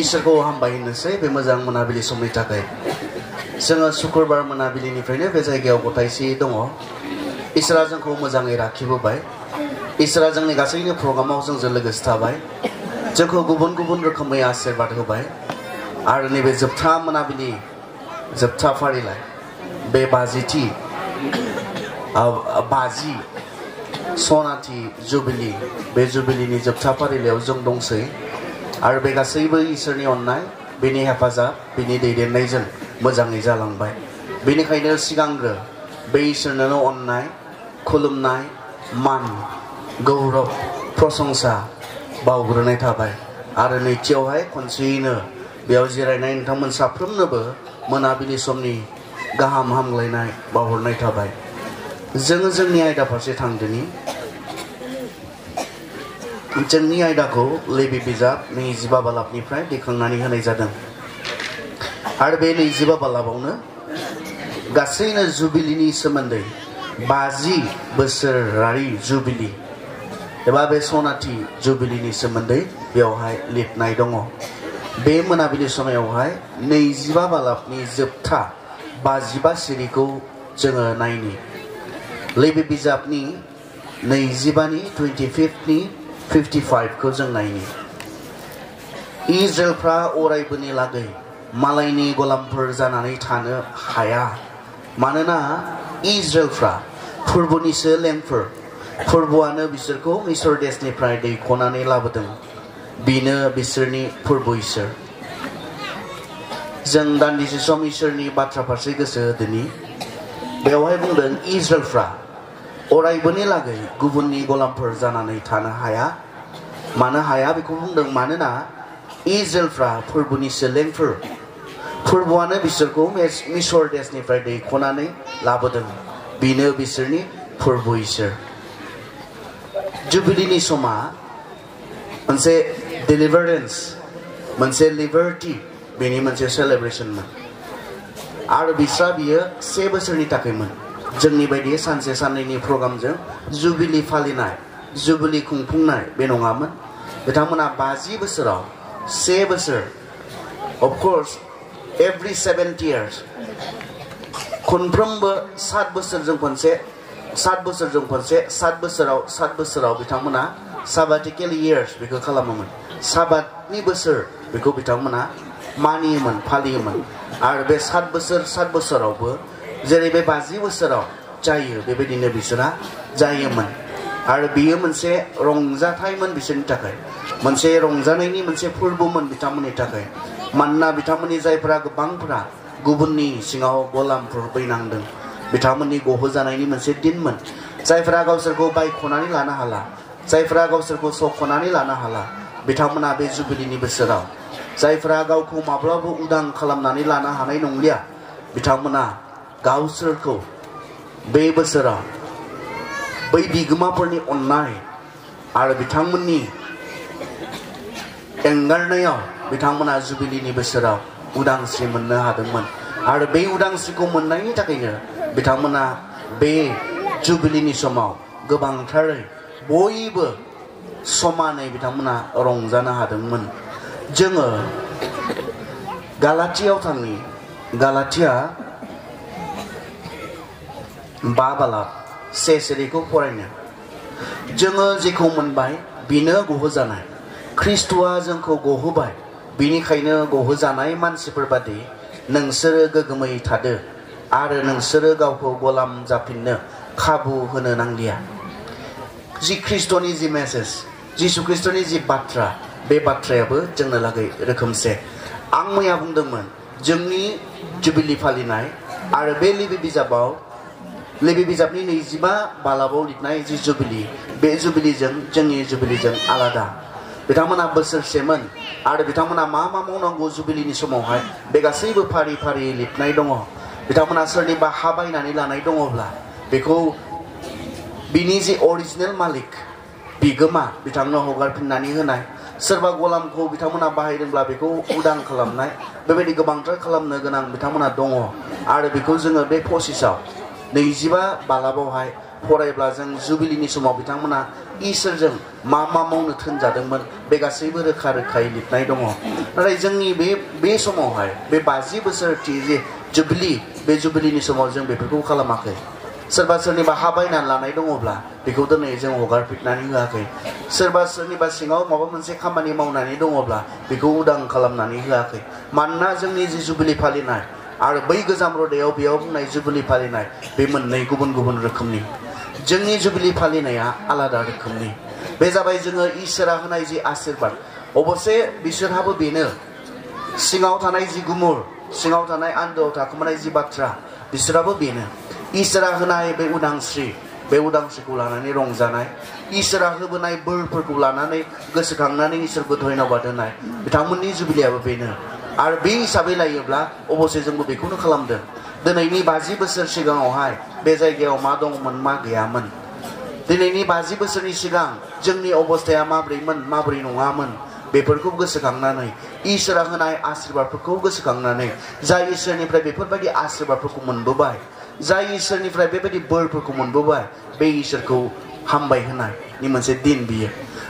इसोरखौ हामबाय होननोसै बे मोजां मोनाबिलि समनि थाखाय जोङो शुक्रबार मोनाबिलिनिफ्रायनो बे जायगायाव गथायसे दङ इसोरा जोंखौ मोजाङै लाखिबोबाय इसोरा जोंनि गासैनि प्रग्रामाव जोंजों लोगोसे थाबाय जोंखौ गुबुन गुबुन रोखोमै आशीर्बाद होबाय आरो नैबे जोबथा मोनाबिलि जोबथा फारिलाइ बे बाजि सनाथि जुबिली बे जुबिलीनि जोबथा फारिलाइयाव जों दंसै आरो बे गासैबो इसोरनि अननाय बेनि हेफाजाब बेनि दैदेननायजों मोजाङै जालांबाय बेनिखायनो सिगांग्रो बे इसोरनो अननाय खुलुमनाय मान गौरब प्रशंसा बावग्रोनाय थाबाय आरो नैथियावहाय खनसेयैनो बेयाव जिरायनाय नोंथांमोन साफ्रोमनोबो मोनाबिलि समनि गाहाम हामलायनाय बावहरनाय थाबाय जोङो जोंनि आयदा फारसे थांदोनि जोंनि आयदाखौ लेबि बिजाब 25 बालाबनिफ्राय दैखांनानै होनाय जादों आरो बे 25 बालाबावनो गासैनो जुबिलीनि सोमोन्दै 50 बोसोरारि जुबिली एबा बे सनाथि जुबिलीनि सोमोन्दै बेवहाय लिरनाय दङ बे मोनाबिलि समायावहाय 25 बालाबनि जोबथा 55 सिरिखौ जोङो नायनि लेबि बिजाबनि 25 नि 25 नि 55 खौ जों नायनि इजराइलफ्रा अरायबोनि लागै मालायनि गलामफोर जानानै थानो हाया मानोना इजराइलफ्रा फोरबोनिसो लेंफोर फोरबोआनो बिसोरखौ मिसर देशनिफ्राय दैख'नानै लाबोदों बेनो बिसोरनि फोरबो इसोर जों दान्दिसे सम इसोरनि बाथ्रा फारसे गोसो होदोनि बेवहाय बुंदों इजराइलफ्रा अरायबोनि लागै गुबुननि गलामफोर जानानै थानो हाया मानो हाया बेखौ बुंदों मानोना इजराइलफ्रा फोरबोनिसो लेंफोर फोरबोआनो बिसोरखौ मिसर देशनिफ्राय दैख'नानै लाबोदों बेनो बिसोरनि फोरबो इसोर जुबिलीनि समा मोनसे डेलिभारेन्स मोनसे लिबार्टी बेनि मोनसे सेलेब्रेशनमोन आरो बिस्रा बियो 1 बोसोरनि थाखायमोन जोंनि बायदि सानसे साननैनि प्रग्रामजों जुबिली फालिनाय जुबिली खुंफुंनाय बे नङामोन बिथांमोना 50 बोसोराव 1 बोसोर अफ कोर्स एभ्री 70 years खनफ्रोमबो 7 बोसोरजों खनसे 7 बोसोराव बिथांमोना साबाटिकेल इयार्स बेखौ खालामोमोन साबातनि बोसोर बेखौ बिथांमोना मानियोमोन फालियोमोन आरो बे 7 बोसोरावबो जेरै बे 50 बोसोराव जायो बेबायदिनो बिसोरा जायोमोन आरो बियो मोनसे रंजाथायमोन बिसोरनि थाखाय मोनसे रंजानायनि मोनसे फोरबोमोन बिथांमोननि थाखाय मानोना बिथांमोननि जायफोरा गोबांफोरा गुबुननि सिङाव गलामफोर बैनांदों बिथांमोननि गहोजानायनि मोनसे दिनमोन जायफोरा गावसोरखौ बायख'नानै लानो हाला जायफोरा गावसोरखौ सख'नानै लानो हाला बिथांमोना बे जुबिलीनि बोसोराव जायफोरा गावखौ माब्लाबा उदां खालामनानै लानो हानाय नंलिया बिथांमोना गावसोरखौ बे बोसोराव बै बिगोमाफोरनि अननाय आरो बिथांमोननि एंगारनायाव बिथांमोना जुबिलीनि बोसोराव उदांस्रि मोननो हादोंमोन आरो बे उदांस्रिखौ मोननायनि थाखायनो बिथांमोना बे जुबिलीनि समाव गोबांथारै बयबो समानै बिथांमोना रंजानो हादोंमोन जोङो गालातियाव थांनि गालातिया 5 बालाब 1 सिरिखौ फरायनो जोङो जेखौ मोनबाय बेनो गहोजानाय ख्रिस्ट'आ जोंखौ गहोबाय बिनिखायनो गहोजानाय मानसिफोर बादि नोंसोरो गोगोमै थादो आरो नोंसोरो गावखौ गलाम जाफिननो खाबु होनो नांलिया जि ख्रिस्ट'नि जि मेसेज जिसु ख्रिस्ट'नि जि बाथ्रा बे बाथ्रायाबो जोंनो लागै रोखोमसे आं मैया बुंदोंमोन जोंनि जुबिली फालिनाय आरो बे लेबि बिजाबनि 25 बालाबाव लिरनाय जि जुबिली बे जुबिलीजों जोंनि जुबिलीजों आलादा बिथांमोना बोसोरसेमोन आरो बिथांमोना मा मावनांगौ जुबिलीनि समावहाय बे गासैबो फारि फारि लिरनाय दङ बिथांमोना सोरनिबा हा बायनानै लानाय दङब्ला बेखौ बिनि जि अरिजिनेल मालिक बिगोमा बिथांनो हगारफिननानै होनाय सोरबा गलामखौ बिथांमोना बाहायदोंब्ला बेखौ उदां खालामनाय बेबायदि गोबांथार खालामनो गोनां बिथांमोना दङ आरो बेखौ जोङो बे प्रसेसआव 25 बालाबावहाय फरायब्ला जों जुबिलिनि समाव बिथांमोना इसोरजों मा मा मावनो थोनजादोंमोन बे गासैबो रोखा रोखायै लिरनाय दङ नाथाय जोंनि बे समावहाय बे 50 बोसोरथि जे जुबिलि बे जुबिलिनि समाव जों बेफोरखौ खालामाखै सोरबा सोरनिबा हा बायनानै लानाय दङब्ला बेखौ दिनै जों हगारफिननानै होआखै सोरबा सोरनिबा सिङाव माबा मोनसे खामानि मावनानै दङब्ला बेखौ उदां खालामनानै होआखै मानोना जोंनि जि जुबिलि फालिनाय आरो बै गोजाम रदायाव बेयाव बुंनाय जुबिलि फालिनाय बे मोननै गुबुन गुबुन रोखोमनि जोंनि जुबिलि फालिनाया आलादा रोखोमनि बे जाबाय जोङो इसोरा होनाय जि आशीर्बाद अबसे बिसोरहाबो बेनो सिङाव थानाय जि गुमुर सिङाव थानाय आन्दोआव थाखोमानाय जि बाथ्रा बिसोराबो बेनो इसोरा होनाय बे उदांस्रिखौ लानानै रंजानाय इसोरा होबोनाय बोरफोरखौ लानानै गोसोखांनानै इसोरखौ धन्यबाद होनाय बिथांमोननि जुबिलियाबो बेनो आरो बे हिसाबै लायोब्ला अबसे जोंबो बेखौनो खालामदों दिनैनि 50 बोसोर सिगाङावहाय बे जायगायाव मा दंमोन मा गैयामोन दिनैनि 50 बोसोरनि सिगां जोंनि अबस्थाया माब्रैमोन माब्रै नङामोन बेफोरखौ गोसोखांनानै इसोरा होनाय आशीर्बादफोरखौ गोसोखांनानै जाय इसोरनिफ्राय बेफोरबायदि आशीर्बादफोरखौ मोनबोबाय जाय इसोरनिफ्राय बेबायदि बोरफोरखौ मोनबोबाय बे इसोरखौ हामबाय होनायनि मोनसे दिन बियो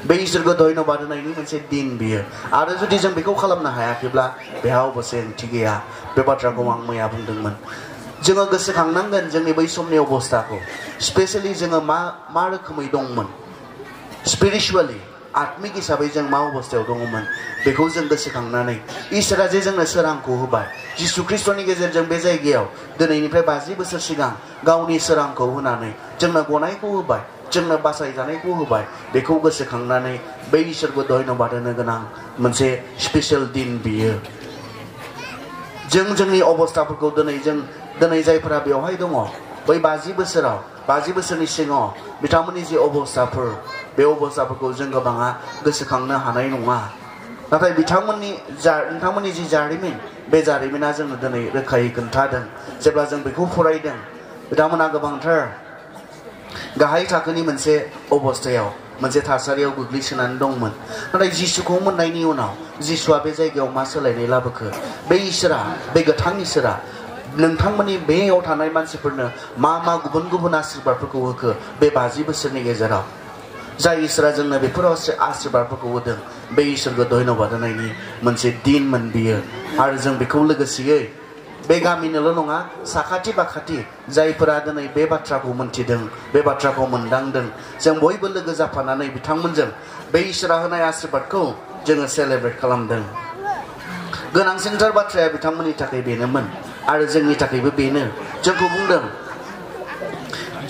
बे इसोरखौ धन्यबाद होनायनि मोनसे दिन बियो आरो जुदि जों बेखौ खालामनो हायाखैब्ला बेहा अबसे ओंथि गैया बे बाथ्राखौ आं मैया बुंदोंमोन जोङो गोसोखांनांगोन जोंनि बै समनि अबस्थाखौ स्पेशेलि जोङो मा रोखोमै दंमोन स्पिरिचुवेलि आत्मिक हिसाबै जों मा अबस्थायाव दङमोन बेखौ जों गोसोखांनानै इसोरा जे जोंनो सोरांखौ होबाय जिसु ख्रिस्टनि गेजेरजों बे जायगायाव दिनैनिफ्राय 50 बोसोर सिगां गावनि सोरांखौ होनानै जोंनो गनायखौ होबाय जोंनो बासायजानायखौ होबाय बेखौ गोसोखांनानै बै इसोरखौ धन्यबाद होनो गोनां मोनसे स्पेशेल दिन बियो जोंनि अबस्थाफोरखौ दिनै जायफोरा बेवहाय दङ बै 50 बोसोरनि सिगाङाव बिथांमोननि जि अबस्थाफोर बे अबस्थाफोरखौ जों गोबाङा गोसोखांनो हानाय नङा नाथाय नोंथांमोननि जि जारिमिन बे जारिमिना जोंनो दिनै रोखायै खोन्थादों जेब्ला जों बेखौ फरायदों बिथांमोना गोबांथार गाहाय थाखोनि मोनसे अबस्थायाव मोनसे थासारियाव गोग्लैसोनानै दंमोन नाथाय जिसुखौ मोननायनि उनाव जिसुआ बे जायगायाव मा सोलायनाय लाबोखो बे इसोरा बे गोथां इसोरा नोंथांमोननि बेयाव थानाय मानसिफोरनो मा गुबुन गुबुन आशीर्बादफोरखौ होखो बे 50 बोसोरनि गेजेराव जाय इसोरा जोंनो बेफोर आशीर्बादफोरखौ होदों बे इसोरखौ धन्यबाद होनायनि मोनसे दिनमोन बियो आरो जों बेखौ लोगोसेयै बे गामिनोल' नङा साखाथि बाखाथि जायफोरा दिनै बे बाथ्राखौ मोनथिदों बे बाथ्राखौ मोनदांदों जों बयबो लोगो जाफानानै बिथांमोनजों बे इसोरा होनाय आशीर्बादखौ जोङो सेलेब्रेट खालामदों गोनांसिनथार बाथ्राया बिथांमोननि थाखाय बेनोमोन आरो जोंनि थाखायबो बेनो जोंखौ बुंदों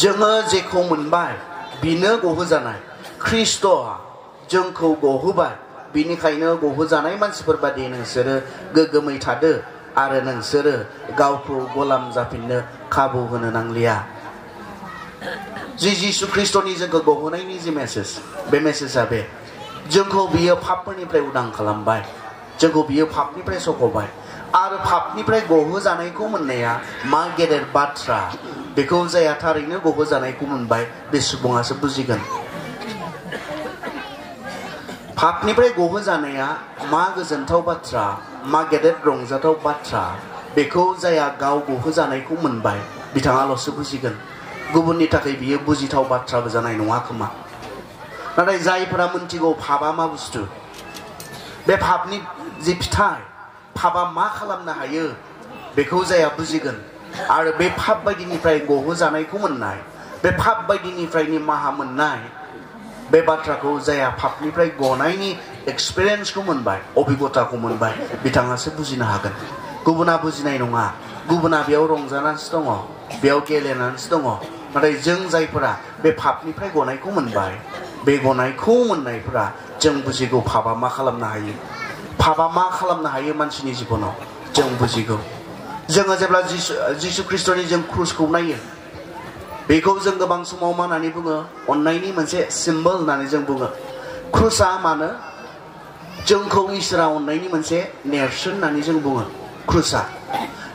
जोङो जेखौ मोनबाय बिनो गहोजानाय ख्रिस्ट'आ जोंखौ गहोबाय बिनिखायनो गहोजानाय मानसिफोर बादि नोंसोरो गोग्गोमै थादो आरो नोंसोरो गावखौ गलाम जाफिननो खाबु होनो नांलिया जिसु ख्रिस्ट'नि जोंखौ गहोनायनि जि मेसेज बे मेसेजआ बे जोंखौ बियो पापफोरनिफ्राय उदां खालामबाय जोंखौ बियो पापनिफ्राय सख'बाय आरो पापनिफ्राय गहोजानायखौ मोननाया मा गेदेर बाथ्रा बेखौ जाया थारैनो गहोजानायखौ मोनबाय बे सुबुङासो बुजिगोन पापनिफ्राय गहोजानाया मा गोजोनथाव बाथ्रा मा गेदेर रंजाथाव बाथ्रा बेखौ जाया गाव गहोजानायखौ मोनबाय बिथाङाल'सो बुजिगोन गुबुननि थाखाय बियो बुजिथाव बाथ्राबो जानाय नङा खोमा नाथाय जायफोरा मोनथिगौ पापआ मा बुस्थु बे पापनि जि फिथाइ पापआ मा खालामनो हायो बेखौ जाया बुजिगोन आरो बे पाप बायदिनिफ्राय गहोजानायखौ मोननाय बे पाप बायदिनिफ्राय निमाहा मोननाय बे बाथ्राखौ जाया पापनिफ्राय गनायनि एक्सपिरियेन्सखौ मोनबाय अभिगताखौ मोनबाय बिथाङासो बुजिनो हागोन गुबुना बुजिनाय नङा गुबुना बेयाव रंजानानैसो दङ बेयाव गेलेनानैसो दङ नाथाय जों जायफोरा बे पापनिफ्राय गनायखौ मोनबाय बे गनायखौ मोननायफोरा जों बुजिगौ पापआ मा खालामनो हायो पापआ मा खालामनो हायो मानसिनि जिबनाव जों बुजिगौ जोङो जेब्ला जिसु ख्रिस्ट'नि जों क्रुसखौ नायो बेखौ जों गोबां समाव मा होननानै बुङो अननायनि मोनसे सिम्बल होननानै जों बुङो क्रुसआ मानो जोंखौ इसोरा अननायनि मोनसे नेरसोन होननानै जों बुङो क्रुसआ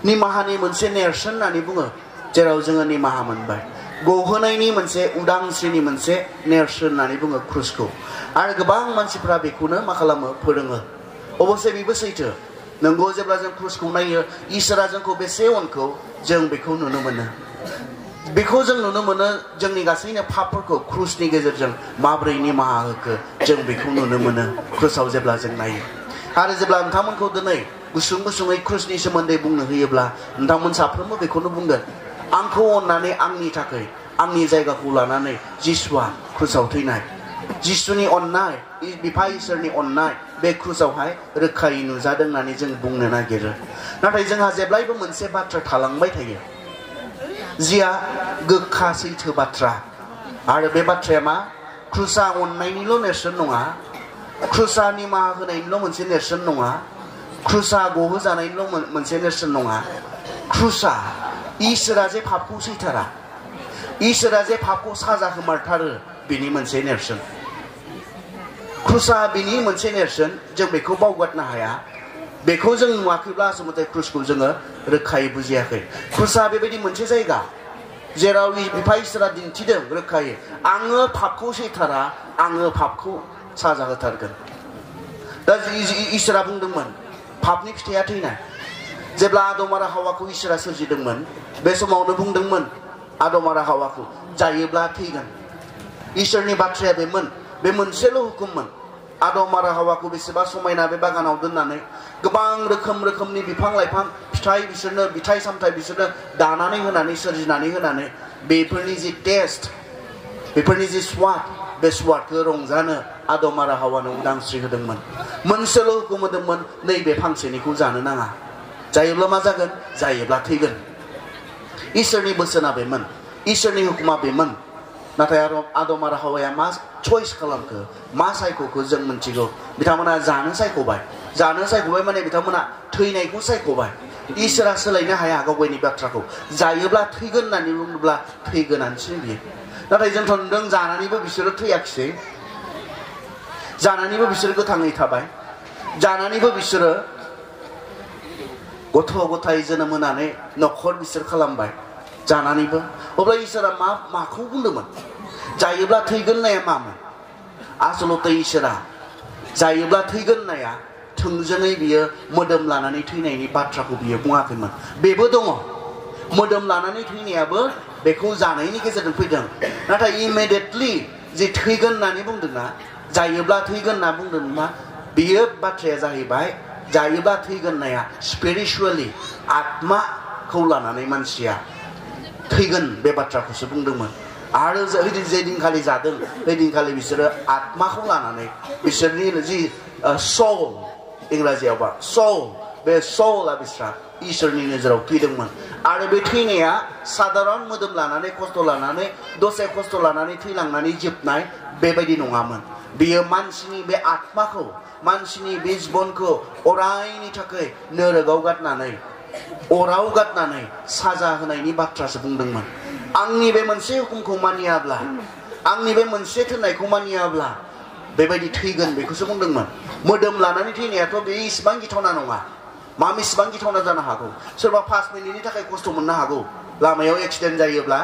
निमाहानि मोनसे नेरसोन होननानै बुङो जेराव जोङो निमाहा मोनबाय गहोनायनि मोनसे उदांस्रिनि मोनसे नेरसोन होननानै बुङो क्रुसखौ आरो गोबां मानसिफ्रा बेखौनो मा खालामो फोरोङो अबसे बेबो सैथो नंगौ जेब्ला जों क्रुसखौ नायो इसोरा जोंखौ बेसे अनखौ जों बेखौ नुनो मोनो बेखौ जों नुनो मोनो जोंनि गासैनो पापफोरखौ क्रुसनि गेजेरजों माब्रै निमाहा होखो जों बेखौ नुनो मोनो क्रुसाव जेब्ला जों नायो आरो जेब्ला नोंथांमोनखौ दिनै गुसुं गुसुङै क्रुसनि सोमोन्दै बुंनो होयोब्ला नोंथांमोन साफ्रोमबो बेखौनो बुंगोन आंखौ अननानै आंनि थाखाय आंनि जायगाखौ लानानै जिसुआ क्रुसाव थैनाय जिसुनि अननाय बिफा इसोरनि अननाय बे क्रुसावहाय रोखायै नुजादों होननानै जों बुंनो नागिरो नाथाय जोंहा जेब्लायबो मोनसे बाथ्रा थालांबाय थायो जिया गोखा सैथो बाथ्रा आरो बे बाथ्राया मा क्रुसा अननायनिल' नेरसोन नङा क्रुसा निमाहा होनायनिल' मोनसे नेरसोन नङा क्रुसा गहोजानायनिल' मोनसे नेरसोन नङा क्रुसा इसोरा जे पापखौ सैथारा इसोरा जे पापखौ साजा होमारथारो बिनि मोनसे नेरसोन क्रुसा बिनि मोनसे नेरसोन जों बेखौ बावगारनो हाया बेखौ जों नुवाखैब्ला आसलथे क्रुसखौ जोङो रोखायै बुजियाखै क्रुसा बेबायदि मोनसे जायगा जेराव बिफा इसोरा दिन्थिदों रोखायै आङो पापखौ सैथारा आङो पापखौ साजा होथारगोन दा इसोरा बुंदोंमोन पापनि फिथाइया थैनाय जेब्ला आदम आरो हावाखौ इसोरा सोरजिदोंमोन बे समावनो बुंदोंमोन आदम आरो हावाखौ जायोब्ला थैगोन इसोरनि बाथ्राया बेमोन बे मोनसेल' हुकुममोन आदम आरो हावाखौ बेसेबा समायना बे बागानाव दोननानै गोबां रोखोमनि बिफां लाइफां फिथाइ बिसोरनो फिथाइ सामथाइ बिसोरनो दानानै होनानै सोरजिनानै होनानै बेफोरनि जि टेस्ट बेफोरनि जि स्वाद बे स्वादखौ रंजानो आदम आरो हावानो उदांस्रि होदोंमोन मोनसेल' हुकुम होदोंमोन नैबे फांसेनिखौ जानो नाङा जायोब्ला मा जागोन जायोब्ला थैगोन इसोरनि बोसोना बेमोन इसोरनि हुकुमा बेमोन नाथाय आदम आरो हावाया मा चइस खालामखो मा सायख'खो जों मिथिगौ बिथांमोना जानो सायख'बाय माने बिथांमोना थैनायखौ सायख'बाय इसोरा सोलायनो हाया गावगायनि बाथ्राखौ जायोब्ला थैगोन होननानै बुङोब्ला थैगोनानोसै बियो नाथाय जोंथ' नुदों जानानैबो बिसोरो थैयाखिसै जानानैबो बिसोरो गोथाङै थाबाय जानानैबो बिसोरो गथ' गथाय जोनोम होनानै न'खर बिसोर खालामबाय जानानैबो अब्ला इसोरा माखौ बुंदोंमोन जायोब्ला थैगोन होननाया मामोन आसलथे इसोरा जायोब्ला थैगोन होननाया थोंजोङै बियो मोदोम लानानै थैनायनि बाथ्राखौ बियो बुङाखैमोन बेबो दङ मोदोम लानानै थैनायाबो बेखौ जानायनि गेजेरजों फैदों नाथाय इमिडियेटलि जे थैगोन होननानै बुंदोंना जायोब्ला थैगोन होनना बुंदोंना बियो बाथ्राया जाहैबाय जायोब्ला थैगोन होननाया स्पिरिचुवेलि आत्माखौ लानानै मानसिया थैगोन बे बाथ्राखौसो बुंदोंमोन आरो जे दिनखालि जादों बे दिनखालि बिसोरो आत्माखौ लानानै बिसोरनि जि सोल इंराजियावबा सोल बे सोलआ बिस्रा इसोरनि नोजोराव थैदोंमोन आरो बे थैनाया साधारन मोदोम लानानै खस्थ' लानानै दसे खस्थ' लानानै थैलांनानै जोबनाय बेबायदि नङामोन बियो मानसिनि बे आत्माखौ मानसिनि बे जिबनखौ अरायनि थाखाय नोरोगाव गारनानै अराव गारनानै साजा होनायनि बाथ्रासो बुंदोंमोन आंनि बे मोनसे हुकुमखौ मानियाब्ला आंनि बे मोनसे थोननायखौ मानियाब्ला बेबायदि थैगोन बेखौसो बुंदोंमोन मोदोम लानानै थैनायाथ' बे इसिबां गिथावना नङा इसिबां गिथावना जानो हागौ सोरबा 5 मिनिटनि थाखाय खस्थ' मोननो हागौ लामायाव एक्सिडेन्ट जायोब्ला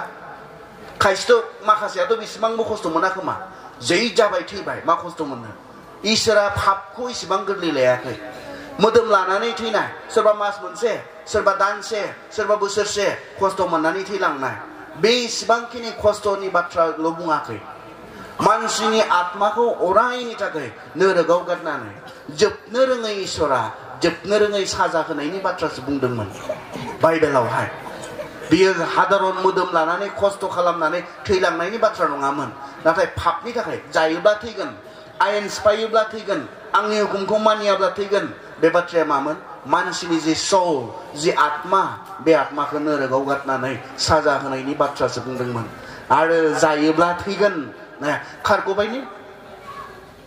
खायसेथ' माखासेयाथ' बेसेबांबो खस्थ' मोना खोमा जै जाबाय थैबाय मा खस्थ' मोनो इसोरा पापखौ इसिबां गोरलै लायाखै मोदोम लानानै थैनाय सोरबा मास मोनसे सोरबा दानसे सोरबा बोसोरसे खस्थ' मोननानै थैलांनाय बे इसिबांखिनि खस्थ'नि बाथ्राल' बुङाखै मानसिनि आत्माखौ अरायनि थाखाय नोरोगाव गारनानै जोबनो रोङै इसोरा जोबनो रोङै साजा होनायनि बाथ्रासो बुंदोंमोन बाइबेलावहाय बियो साधारन मोदोम लानानै खस्थ' खालामनानै थैलांनायनि बाथ्रा नङामोन नाथाय पापनि थाखाय जायोब्ला थैगोन आयेन सिफायोब्ला थैगोन आंनि हुकुमखौ मानियाब्ला थैगोन बे बाथ्राया मामोन मानसिनि जि सोल जि आत्मा बे आत्माखौ नोरोगाव गारनानै साजा होनायनि बाथ्रासो बुंदोंमोन आरो जायोब्ला थैगोन खारग'बायनो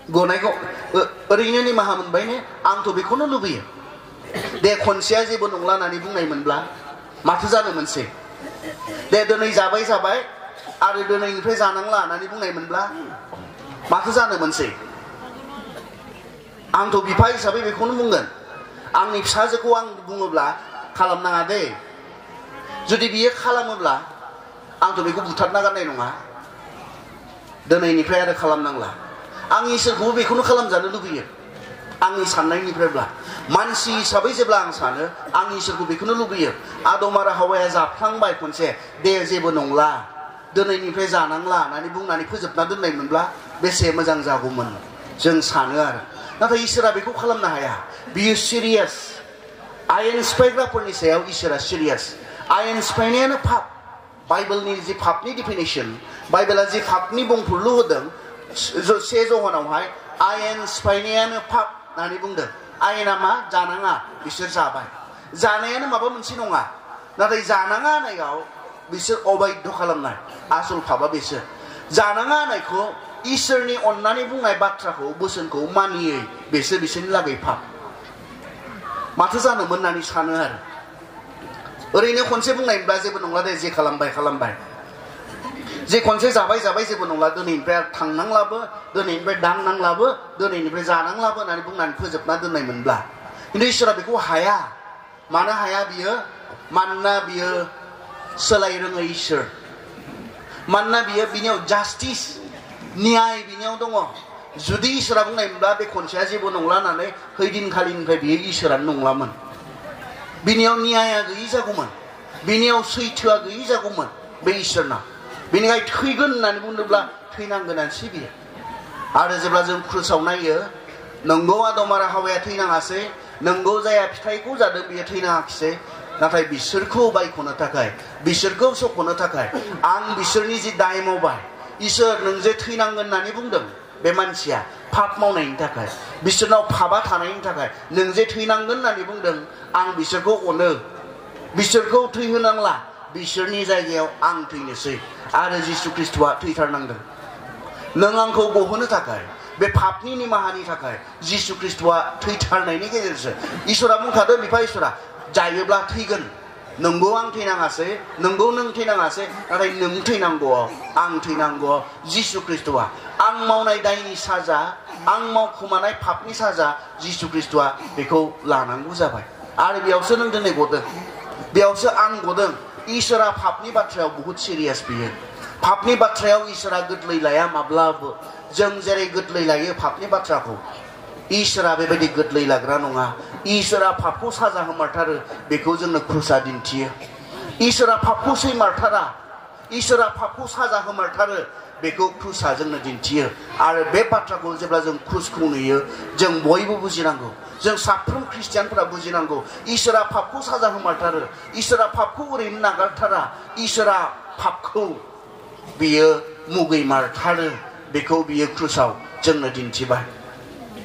गनायखौ ओरैनो निमाहा मोनबायनो आंथ' बेखौनो लुबैयो दे खनसेया जेबो नंला होननानै बुंनायमोनब्ला माथो जानो मोनसे दे दिनै जाबाय आरो दिनैनिफ्राय जानांला होननानै बुंनायमोनब्ला माथो जानो मोनसे आंथ' बिफा हिसाबै बेखौनो बुंगोन आंनि फिसाजोखौ आं बुङोब्ला खालामनाङा दे जुदि बियो खालामोब्ला आंथ' बेखौ बुथारना गारनाय नङा दिनैनिफ्राय आरो खालामनांला आं इसोरखौबो बेखौनो खालामजानो लुबैयो आंनि साननायनिफ्रायब्ला मानसि हिसाबै जेब्ला आं सानो आं इसोरखौ बेखौनो लुबैयो आदम आरो हावाया जाफ्लांबाय खनसे दे जेबो नंला दिनैनिफ्राय जानांला होननानै बुंनानै फोजोबना दोननायमोनब्ला बेसे मोजां जागौमोन जों सानो आरो नाथाय इसोरा बेखौ खालामनो हाया बियो सिरियास आयेन सिफायग्राफोरनि सायाव इसोरा सिरियास आयेन सिफायनायानो पाप बाइबेलनि जि पापनि डिफिनेसन बाइबेला जि पापनि बुंफुरलु होदों 1 ज'हनावहाय आयेन सिफायनायानो पाप होननानै बुंदों आयेना मा जानाङा बिसोर जाबाय जानायानो माबा मोनसे नङा नाथाय जानाङा होननायाव बिसोर अबायध्य खालामनाय आसल पापा बिसोर जानाङा होननायखौ इसोरनि अननानै बुंनाय बाथ्राखौ बोसोनखौ मानियै बिसोर बिसोरनि लागै पाप माथो जानोमोन होननानै सानो आरो ओरैनो खनसे बुंनायब्ला जेबो नंला दे जे खालामबाय जे खनसे जाबाय जेबो नंला दिनैनिफ्राय थांनांलाबो दिनैनिफ्राय दांनांलाबो दिनैनिफ्राय जानांलाबो होननानै बुंनानै फोजोबना दोननायमोनब्ला खिन्थु इसोरा बेखौ हाया मानो हाया बियो मानोना बियो सोलाय रोङै इसोर मानोना बियो बिनियाव जास्टिस न्याय बिनियाव दङ जुदि इसोरा बुंनायमोनब्ला बे खनसेया जेबो नंला होननानै हैदिनखालिनिफ्राय बियो इसोरानो नंलामोन बिनियाव न्याया गैयि जागौमोन बिनियाव सैथोआ गैयि जागौमोन बे इसोरना बेनिखाय थैगोन होननानै बुङोब्ला थैनांगोनानोसै बियो आरो जेब्ला जों क्रुसाव नायो नंगौ आदम आरो हावाया थैनाङासै नंगौ जाया फिथाइखौ जादों बियो थैनाङाखिसै नाथाय बिसोरखौ बायख'नो थाखाय बिसोरखौ सख'नो थाखाय आं बिसोरनि जि दाय मावबाय इसोर नों जे थैनांगोन होननानै बुंदों बे मानसिया पाप मावनायनि थाखाय बिसोरनाव पापा थानायनि थाखाय नों जे थैनांगोन होननानै बुंदों आं बिसोरखौ अनो बिसोरखौ थैहोनांला बिसोरनि जायगायाव आं थैनोसै आरो जिसु ख्रिस्टआ थैथारनांगोन नों आंखौ गहोनो थाखाय बे पापनि निमाहानि थाखाय जिसु ख्रिस्टआ थैथारनायनि गेजेरजों इसोरा बुंखादों बिफा इसोरा जायोब्ला थैगोन नंगौ आं थैनाङासै नंगौ नों थैनाङासै नाथाय नों थैनांगौआव आं थैनांगौआव जिसु ख्रिस्टआ आं मावनाय दायनि साजा आं मावखुमानाय पापनि साजा जिसु ख्रिस्टआ बेखौ लानांगौ जाबाय आरो बेयावसो नों दिनै गदों बेयावसो आं गदों इसोरा पापनि बाथ्रायाव बहुत सिरियास बियो पापनि बाथ्रायाव इसोरा गोरलै लाया माब्लाबो जों जेरै गोरलै लायो पापनि बाथ्राखौ इसोरा बेबायदि गोरलै लाग्रा नङा इसोरा पापखौ साजा होमारथारो बेखौ जोंनो क्रुसा दिन्थियो इसोरा पापखौ सैमारथारा इसोरा पापखौ साजा होमारथारो बेखौ क्रुसा जोंनो दिन्थियो आरो बे बाथ्राखौ जेब्ला जों क्रुसखौ नुयो जों बयबो बुजिनांगौ जों साफ्रोम ख्रिस्टियानफोरा बुजिनांगौ इसोरा पापखौ साजा होमारथारो इसोरा पापखौ ओरैनो नागारथारा इसोरा पापखौ बियो मुगैमारथारो बेखौ बियो क्रुसाव जोंनो दिन्थिबाय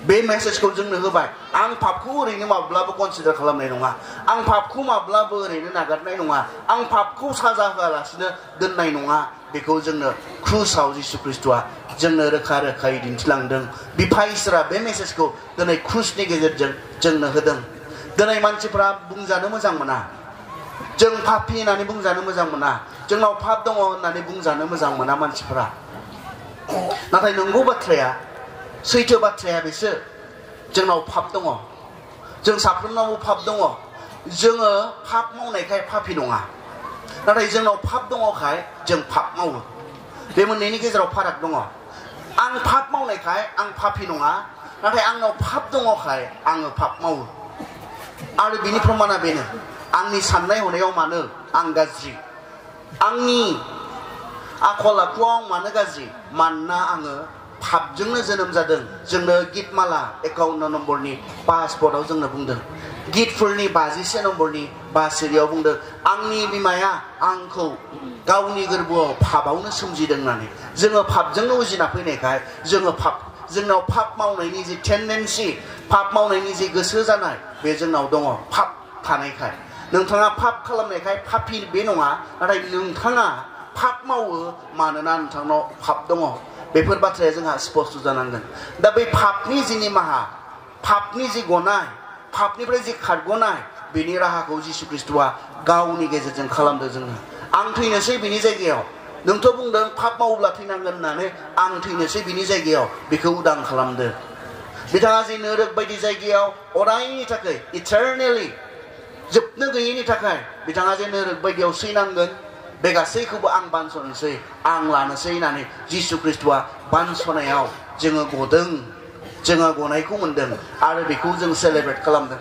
बे मेसेजखौ जोंनो होबाय आं पापखौ ओरैनो माब्लाबो कनसिडार खालामनाय नङा आं पापखौ माब्लाबो ओरैनो नागारनाय नङा आं पापखौ साजा होआलासिनो दोननाय नङा बेखौ जोंनो क्रुसाव जिसु ख्रिस्टआ जोंनो रोखा रोखायै दिन्थिलांदों बिफा इसोरा बे मेसेजखौ दिनै क्रुसनि गेजेरजों जोंनो होदों दिनै मानसिफ्रा बुंजानो मोजां मोना जों पापी होननानै बुंजानो मोजां मोना जोंनाव पाप दङ होननानै बुंजानो मोजां मोना मानसिफ्रा नाथाय नंगौ बाथ्राया सैथो बाथ्राया बेसो जोंनाव पाप दङ जों साफ्रोमनावबो पाप दङ जोङो पाप मावनायखाय पापी नङा नाथाय जोंनाव पाप दङखाय जों पाप मावो बे मोननैनि गेजेराव फाराग दङ आं पाप मावनायखाय आं पापी नङा नाथाय आंनाव पाप दङखाय आङो पाप मावो आरो बिनि प्रमाना बेनो आंनि साननाय हनायाव मानो आं गाज्रि आंनि आखल आखुआव मानो गाज्रि मानोना आङो पापजोंनो जोनोम जादों जोंनो गितमाला 51 नम्बरनि पासपर्टआव जोंनो बुंदों गितफोरनि 51 नम्बरनि 62 बुंदों आंनि बिमाया आंखौ गावनि गोरबोआव पापआवनो सोमजिदों होननानै जोङो पापजोंनो उजिना फैनायखाय जोंनाव पाप मावनायनि जि टेन्डेन्सि पाप मावनायनि जि गोसो जानाय बे जोंनाव दङ पाप थानायखाय नोंथाङा पाप खालामनायखाय पापी बे नङा नाथाय नोंथाङा पाप मावो मानोना नोंथांनाव पाप दङ बेफोर बाथ्राया जोंहा स्पष्ट जानांगोन दा बे पापनि जि निमाहा पापनि जि गनाय पापनिफ्राय जि खारगनाय बेनि राहाखौ जिसु ख्रिस्टआ गावनि गेजेरजों खालामदों जोंनो आं थैनोसै बिनि जायगायाव नोंथ' बुंदों पाप मावोब्ला थैनांगोन होननानै आं थैनोसै बिनि जायगायाव बेखौ उदां खालामदो बिथाङा जे नोरोग बायदि जायगायाव अरायनि थाखाय इटारनेलि जोबनो गैयैनि थाखाय बिथाङा जे नोरोग बायदियाव सैनांगोन बे गासैखौबो आं बानस'नोसै आं लानोसै होननानै जिसु ख्रिस्टआ बानस'नायाव जोङो गदों जोङो गनायखौ मोनदों आरो बेखौ जों सेलेब्रेट खालामदों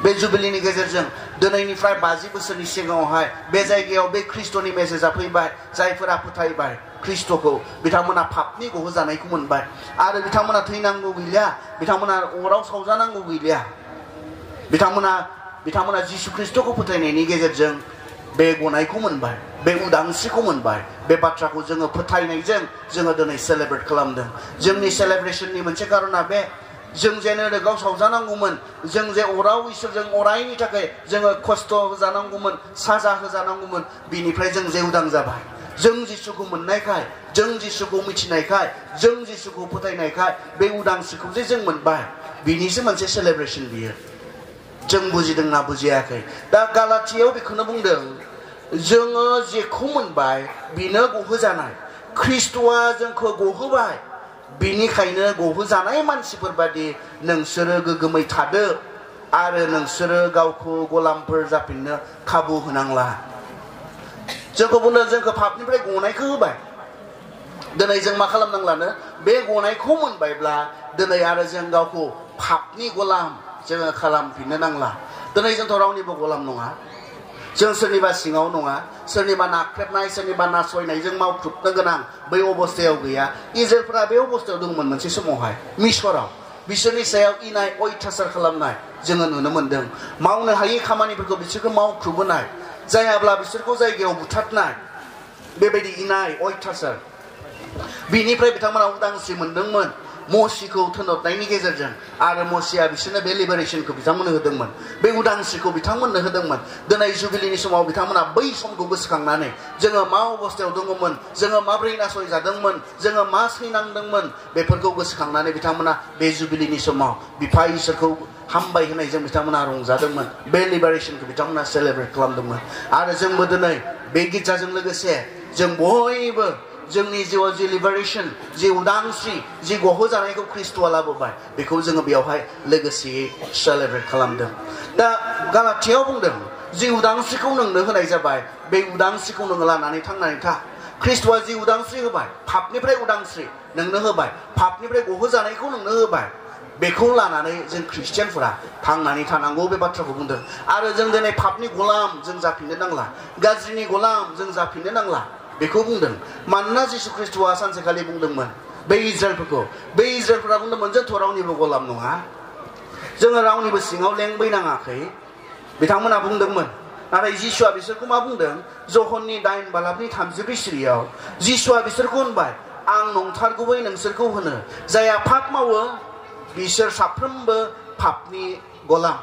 बे जुबिलिनि गेजेरजों दिनैनिफ्राय 50 बोसोरनि सिगाङावहाय बे जायगायाव बे ख्रिस्ट'नि मेसेजआ फैबाय जायफोरा फोथायबाय ख्रिस्ट'खौ बिथांमोना पापनि गहोजानायखौ मोनबाय आरो बिथांमोना थैनांगौ गैलिया बिथांमोना अराव सावजानांगौ गैलिया बिथांमोना जिसु ख्रिस्ट'खौ फोथायनायनि गेजेरजों बे गनायखौ मोनबाय बे उदांस्रिखौ मोनबाय बे बाथ्राखौ जोङो फोथायनायजों जोङो दिनै सेलेब्रेट खालामदों जोंनि सेलेब्रेशननि मोनसे कारना बे जों जे नोरगाव सावजानांगौमोन जों जे अराव इसोरजों अरायनि थाखाय जोङो खस्थ' होजानांगौमोन साजा होजानांगौमोन बिनिफ्राय जों जे उदां जाबाय जों जिसुखौ मोननायखाय जों जिसुखौ मिथिनायखाय जों जिसुखौ फोथायनायखाय बे उदांस्रिखौ जे जों मोनबाय बिनिसो मोनसे सेलेब्रेशन बियो जों बुजिदोंना बुजियाखै दा गालातियाव बेखौनो बुंदों जोङो जेखौ मोनबाय बिनो गहोजानाय ख्रिस्ट'आ जोंखौ गहोबाय बिनिखायनो गहोजानाय मानसिफोर बादि नोंसोरो गोगोमै थादो आरो नोंसोरो गावखौ गलामफोर जाफिननो खाबु होनांला जोंखौ बुंदों जोंखौ पापनिफ्राय गनायखौ होबाय दिनै जों मा खालामनांलानो बे गनायखौ मोनबायब्ला दिनै आरो जों गावखौ पापनि गलाम जोङो खालामफिननो नांला दिनै जोंथ' रावनिबो गलाम नङा जों सोरनिबा सिङाव नङा सोरनिबा नाख्रेबनाय सोरनिबा नासयनायजों मावख्रुबनो गोनां बै अबस्थायाव गैया इजराइलफोरा बे अबस्थायाव दंमोन मोनसे समावहाय मिसराव बिसोरनि सायाव इनाय अयथासार खालामनाय जोङो नुनो मोनदों मावनो हायै खामानिफोरखौ बिसोरखौ मावख्रुबोनाय जायाब्ला बिसोरखौ जायगायाव बुथारनाय बेबायदि इनाय अयथासार बिनिफ्राय बिथांमोना उदांस्रि मोनदोंमोन मसिखौ थोनहरनायनि गेजेरजों आरो मसिया बिसोरनो बे लिबारेशनखौ बिथांमोननो होदोंमोन बे उदांस्रिखौ बिथांमोननो होदोंमोन दिनै जुबिलिनि समाव बिथांमोना बै समखौ गोसोखांनानै जोङो मा अबस्थायाव दङमोन जोङो माब्रै नासयजादोंमोन जोङो मा सैनांदोंमोन बेफोरखौ गोसोखांनानै बिथांमोना बे जुबिलिनि समाव बिफा इसोरखौ हामबाय होनायजों बिथांमोना रंजादोंमोन बे लिबारेशनखौ बिथांमोना सेलेब्रेट खालामदोंमोन आरो जोंबो दिनै बे गिर्जाजों लोगोसे जों बयबो जोंनि जिउआव जि लिबारेशन जि उदांस्रि जि गहोजानायखौ ख्रिस्ट'आ लाबोबाय बेखौ जोङो बेयावहाय लोगोसेयै सेलेब्रेट खालामदों दा गालातियाव बुंदों जि उदांस्रिखौ नोंनो होनाय जाबाय बे उदांस्रिखौ नोङो लानानै थांनानै था ख्रिस्ट'आ जि उदांस्रि होबाय पापनिफ्राय उदांस्रि नोंनो होबाय पापनिफ्राय गहोजानायखौ नोंनो होबाय बेखौ लानानै जों ख्रिस्टियानफोरा थांनानै थानांगौ बे बाथ्राखौ बुंदों आरो जों दिनै पापनि गलाम जों जाफिननो नांला गाज्रिनि गलाम जों जाफिननो नांला बेखौ बुंदों मानोना जिसु ख्रिस्ट'आ सानसेखालि बुंदोंमोन बे इजराइलफोरा बुंदोंमोन जोंथ' रावनिबो गलाम नङा जोङो रावनिबो सिङाव लेंबैनाङाखै बिथांमोना बुंदोंमोन नाथाय जिसुआ बिसोरखौ मा बुंदों जहननि 8:33 सिरियाव जिसुआ बिसोरखौ होनबाय आं नंथारगौयै नोंसोरखौ होनो जायहा पाप मावो बिसोर साफ्रोमबो पापनि गलाम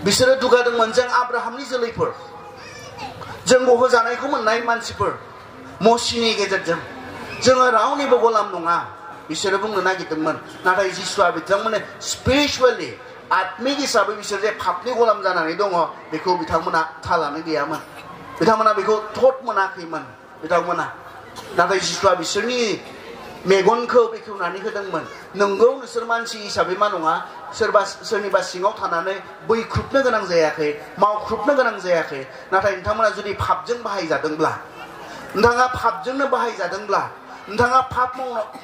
बिसोरो दुगादोंमोन जों आब्राहामनि जोलैफोर जों गहोजानायखौ मोननाय मानसिफोर मसिनि गेजेरजों जोङो रावनिबो गलाम नङा बिसोरो बुंनो नागिरदोंमोन नाथाय जिसुआ बिथांमोननो स्पिरिचुवेलि आत्मिक हिसाबै बिसोर जे पापनि गलाम जानानै दङ बेखौ बिथांमोना थालानो गैयामोन बिथांमोना बेखौ थट मोनाखैमोन बिथांमोना नाथाय जिसुआ बिसोरनि मेगनखौ बेखेवनानै होदोंमोन नंगौ नोंसोर मानसि हिसाबै मा नङा सोरनिबा सिङाव थानानै बैख्रुबनो गोनां जायाखै मावख्रुबनो गोनां जायाखै नाथाय नोंथांमोना जुदि पापजों बाहायजादोंब्ला नोंथाङा पापजोंनो बाहायजादोंब्ला नोंथाङा पाप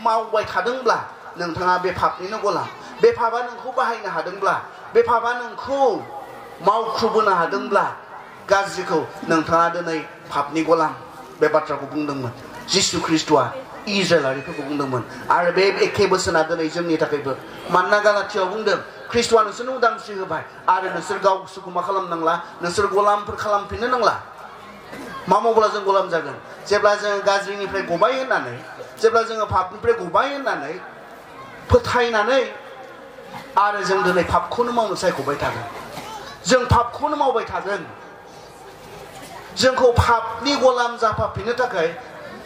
मावबाय थादोंब्ला नोंथाङा बे पापनिनो गलाम बे पापा नोंखौ बाहायनो हादोंब्ला बे पापा नोंखौ मावख्रुबोनो हादोंब्ला गाज्रिखौ नोंथाङा दिनै पापनि गलाम बे बाथ्राखौ बुंदोंमोन जिसु ख्रिस्ट'आ इजराइलारिफोरखौ बुंदोंमोन आरो बे एखे बोसोना दिनै जोंनि थाखायबो मानोना गालातियाव बुंदों ख्रिस्ट'आ नोंसोरनो उदांस्रि होबाय आरो नोंसोर गावसोरखौ मा खालामनांला नोंसोर गलामफोर खालामफिननो नांला मा मावब्ला जों गलाम जागोन जेब्ला जोङो गाज्रिनिफ्राय गबाय होननानै जेब्ला जोङो पापनिफ्राय गबाय होननानै फोथायनानै आरो जों दिनै पापखौनो मावनो सायख'बाय थागोन जों पापखौनो मावबाय थागोन जोंखौ पापनि गलाम जाफाफिननो थाखाय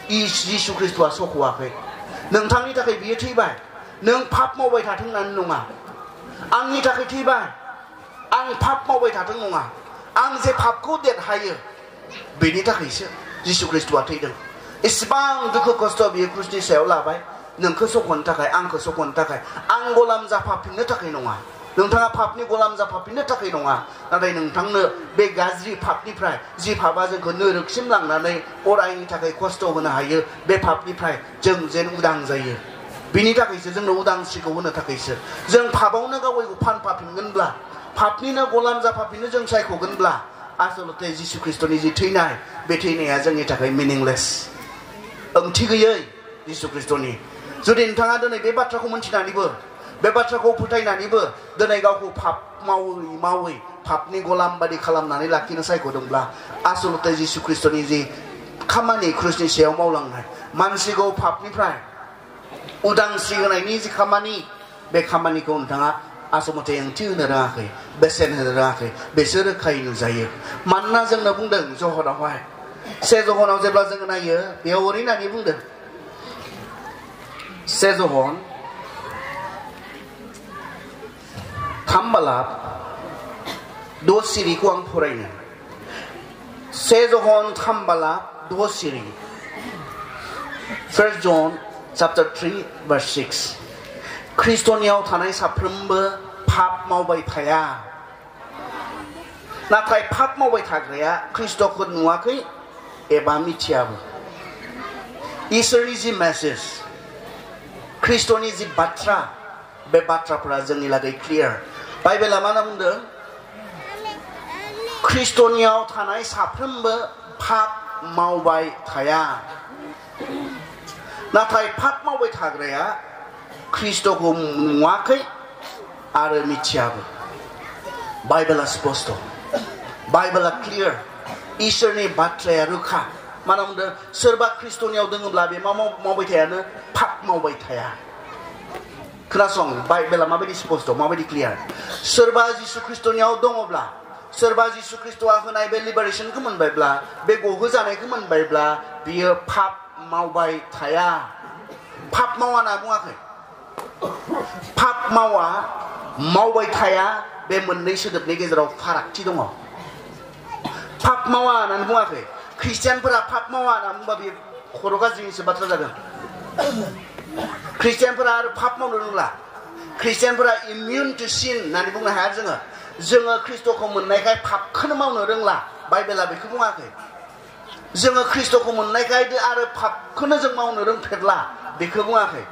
जिसु ख्रिस्ट'आ सख'वाखै नोंथांनि थाखाय बियो थैबाय नों पाप मावबाय थाथों होननानै नङा आंनि थाखाय थैबाय आं पाप मावबाय थाथों नङा आं जे पापखौ देरहायो बेनि थाखायसो जिसु ख्रिस्ट'आ थैदों एसेबां दुखु खस्थ' बियो क्रुसनि सायाव लाबाय नोंखौ सख'नो थाखाय आंखौ सख'नो थाखाय आं गलाम जाफाफिननो थाखाय नङा नोंथाङा पापनि गलाम जाफाफिननो थाखाय नङा नाथाय नोंथांनो बे गाज्रि पापनिफ्राय जि पापा जोंखौ नोरोखसिम लांनानै अरायनि थाखाय खस्थ' होनो हायो बे पापनिफ्राय जों जेन उदां जायो बिनि थाखायसो जोंनो उदांस्रिखौ होनो थाखायसो जों पापावनो गावखौ फानफाफिनगोनब्ला पापनिनो गलाम जाफाफिननो जों सायख'गोनब्ला आसलते जिसु ख्रिस्टनि जि थैनाय बे थैनाया जोंनि थाखाय मिनिंलेस ओंथि गैयै जिसु ख्रिस्टनि जुदि नोंथाङा दिनै बे बाथ्राखौ मोनथिनानैबो बे बाथ्राखौ फोथायनानैबो दिनै गावखौ पाप मावै पापनि गलाम बादि खालामनानै लाखिनो सायख'दोंब्ला आसलते जिसु ख्रिस्टनि जि खामानि क्रुसनि सायाव मावलांनाय मानसिखौ पापनिफ्राय उदांस्रि होनायनि जि खामानि बे खामानिखौ नोंथाङा आसलते ओंथि होनो रोङाखै बेसेन होनो रोङाखै बेसो रोखायै नुजायो मानोना जोंनो बुंदों जहनावहाय से जहनाव जेब्ला जोङो नायो बेयाव ओरैनानै बुंदों से जहन 3 बालाब 2 सिरिखौ आं फरायनो से जहन 3 बालाब 2 सिरि 1 John chapter 3 verse 6 ख्रिस्टनियाव थानाय साफ्रोमबो पाप मावबाय थाया नाथाय पाप मावबाय थाग्राया ख्रिस्टखौ नुवाखै एबा मिथियाबो इसोरनि जि मेसेज ख्रिस्टनि जि बाथ्रा बे बाथ्राफोरा जोंनि लागै क्लियार बाइबेला मा बुंदों ख्रिस्टनियाव थानाय साफ्रोमबो पाप मावबाय थाया नाथाय पाप मावबाय थाग्राया ख्रिस्टखौ नुवाखै आरो मिथियाबो बाइबेला स्पष्ट बाइबेला क्लियार इसोरनि बाथ्राया रोखा मानो बुंदों सोरबा ख्रिस्टनियाव दङब्ला बे मा मावबाय थायानो पाप मावबाय थाया खोनासं बाइबेला माबायदि स्पष्ट माबायदि क्लियार सोरबा जिसु ख्रिस्टनियाव दङब्ला सोरबा जिसु ख्रिस्टआ होनाय बे लिबारेसनखौ मोनबायब्ला बे गहोजानायखौ मोनबायब्ला बियो पाप मावबाय थाया पाप मावा होनना बुङाखै पाप मावा मावबाय थाया बे मोननै सोदोबनि गेजेराव फारागथि दङ पाप मावा होननानै बुङाखै ख्रिस्टियानफोरा पाप मावा होनना बुंबा बे खर' गाज्रिनिसो बाथ्रा जागोन ख्रिस्टियानफोरा आरो पाप मावनो रोंला ख्रिस्टियानफोरा इमिउन टु सिन होननानै बुंनो हाया जोङो ख्रिस्टखौ मोननायखाय पापखौनो मावनो रोंला बाइबेला बेखौ बुङाखै जोङो ख्रिस्टखौ मोननायखाय आरो पापखौनो जों मावनो रोंफेरला बेखौ बुङाखै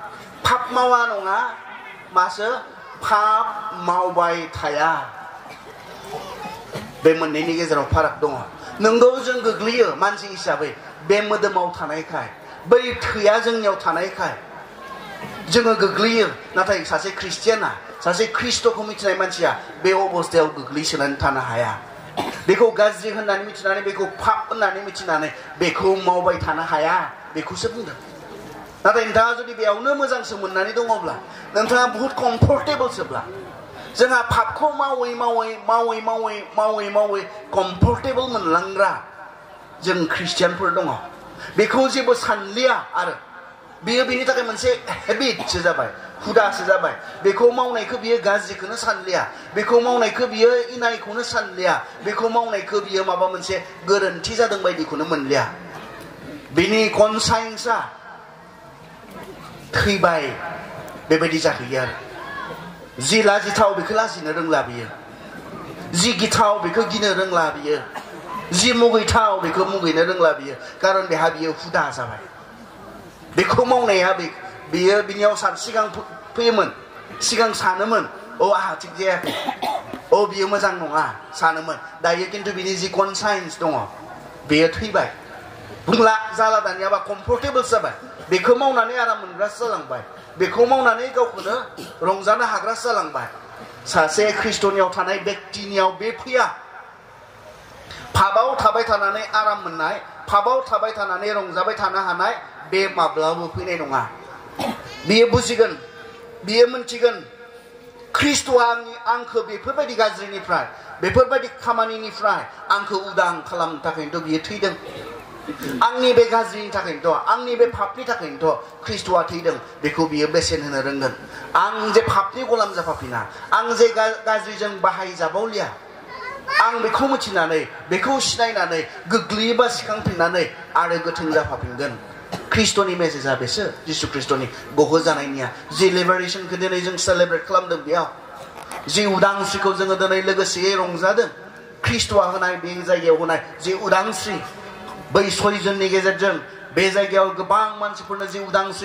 पाप मावा नङा मासो पाप मावबाय थाया बे मोननैनि गेजेराव फाराग दङ नंगौ जों गोग्लैयो मानसि हिसाबै बे मोदोमाव थानायखाय बै थैया जोंनियाव थानायखाय जोङो गोग्लैयो नाथाय सासे ख्रिस्टियाना सासे ख्रिस्टखौ मिथिनाय मानसिया बे अबस्थायाव गोग्लैसोनानै थानो हाया बेखौ गाज्रि होननानै मिथिनानै बेखौ पाप होननानै मिथिनानै बेखौ मावबाय थानो हाया बेखौसो बुंदों नाथाय नोंथाङा जुदि बेयावनो मोजांसो मोननानै दङब्ला नोंथाङा बुहुत कम्फर्टेबलसोब्ला जोंहा पापखौ मावै कम्फर्टेबल मोनलांग्रा जों ख्रिस्टियानफोर दङ बेखौ जेबो सानलिया आरो बियो बेनि थाखाय मोनसे हेबिटसो जाबाय हुदासो जाबाय बेखौ मावनायखौ बियो गाज्रिखौनो सानलिया बेखौ मावनायखौ बियो इनायखौनो सानलिया बेखौ मावनायखौ बियो माबा मोनसे गोरोन्थि जादों बायदिखौनो मोनलिया बिनि कनसाइन्सआ थैबाय बेबायदि जाहैयो आरो जि लाजिथाव बेखौ लाजिनो रोंला बियो जि गिथाव बेखौ गिनो रोंला बियो जि मुगैथाव बेखौ मुगैनो रोंला बियो खारन बेहा बियो हुदा जाबाय बेखौ मावनाया बियो बिनियाव सिगां फैयोमोन सिगां सानोमोन आहा थिग जायाखै बियो मोजां नङा सानोमोन दायो खिन्थु बिनि जि कनसाइन्स दङ बेयो थैबाय बुंला जाला दानियाबा कम्फर्टेबल जाबाय बेखौ मावनानै आराम मोनग्रासो जालांबाय बेखौ मावनानै गावखौनो रंजानो हाग्रासो जालांबाय सासे ख्रिस्टनियाव थानाय बेक्तिनियाव बे फैया पापाव थाबाय थानानै आराम मोननाय पापाव थाबाय थानानै रंजाबाय थानो हानाय बे माब्लाबो फैनाय नङा बियो बुजिगोन बियो मोनथिगोन ख्रिस्टआ आंखौ बेफोरबायदि गाज्रिनिफ्राय बेफोरबायदि खामानिनिफ्राय आंखौ उदां खालामनो थाखायनोथ' बियो थैदों आंनि बे गाज्रिनि थाखायनोथ' आंनि बे पापनि थाखायनोथ' ख्रिस्टआ थैदों बेखौ बियो बेसेन होनो रोंगोन आं जे पापनि गलाम जाफाफिना आं जे गाज्रिजों बाहायजाबावलिया आं बेखौ मिथिनानै बेखौ सिनायनानै गोग्लैयोबा सिखांफिननानै आरो गोथों जाफाफिनगोन ख्रिस्टनि मेसेजआ बेसो जिसु ख्रिस्टनि गहो जानायनिया जि लिबारेसनखौ दिनै जों सेलेब्रेट खालामदों बेयाव जि उदांस्रिखौ जोङो दिनै लोगोसेयै रंजादों ख्रिस्टआ होनाय बे जायगायाव होनाय जि उदांस्रि बै 6 जननि गेजेरजों बे जायगायाव गोबां मानसिफोरनो जि उदांस्रि